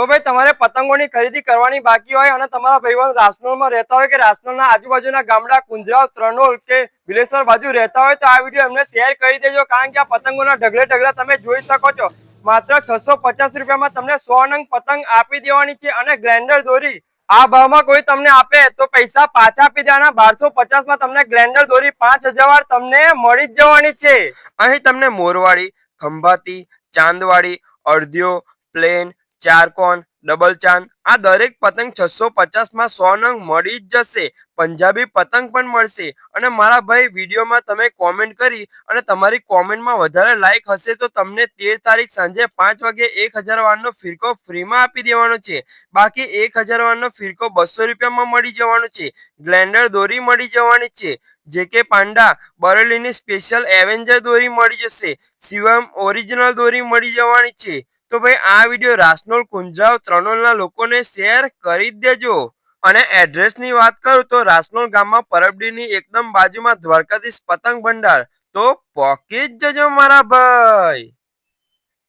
તો ભાઈ તમારે પતંગોની ખરીદી કરવાની બાકી હોય અને તમારા ભાઈબંધ રાસનોલમાં રહેતા હોય કે રાસનોલના આજુબાજુના ગામડા કુંજરાવ, ત્રણોલ કે વિલેશ્વર બાજુ રહેતા હોય તો આ વિડીયો એમને શેર કરી દેજો, કારણ કે આ પતંગોના ઢગલે ઢગલા તમે જોઈ શકો છો. માત્ર 650 રૂપિયામાં તમને 100 નંગ પતંગ આપી દેવાની છે અને ગ્રાઇન્ડર દોરી આ ભાવમાં કોઈ તમને આપે તો પૈસા પાછા આપી દેવાના. 1250 માં તમને ગ્રાઇન્ડર દોરી 5000 તમને મળી જ જવાની છે. અહીં તમને મોરવાળી, ખંભાતી, ચાંદવાળી, અડધ્યો, પ્લેન, ચારકોન, ડબલ ચાંદ આ દરેક પતંગ 650 માં 100 નંગ મળી જ જશે. પંજાબી પતંગ પણ મળશે. અને મારા ભાઈ વિડીયોમાં તમે કોમેન્ટ કરી અને તમારી કોમેન્ટમાં વધારે લાઈક હશે તો તમને 13 તારીખ સાંજે 5 વાગે 1000 વારનો ફિરકો ફ્રીમાં આપી દેવાનો છે. બાકી 1000 વારનો ફિરકો 200 રૂપિયામાં મળી જવાનો છે. ગ્લેન્ડર દોરી મળી જવાની છે. જેકે પાંડા બરેલીની સ્પેશિયલ એવેન્જર દોરી મળી જશે. શિવમ ઓરિજિનલ દોરી મળી જવાની છે. તો ભાઈ આ વિડીયો રાસનોલ, કુંજરાવ, ત્રણોલના લોકોને શેર કરી જ દેજો. અને એડ્રેસની વાત કરું તો રાસનોલ ગામમાં પરબડીની એકદમ બાજુમાં દ્વારકાધીશ પતંગ ભંડાર. તો પોકી જ જજો મારા ભાઈ.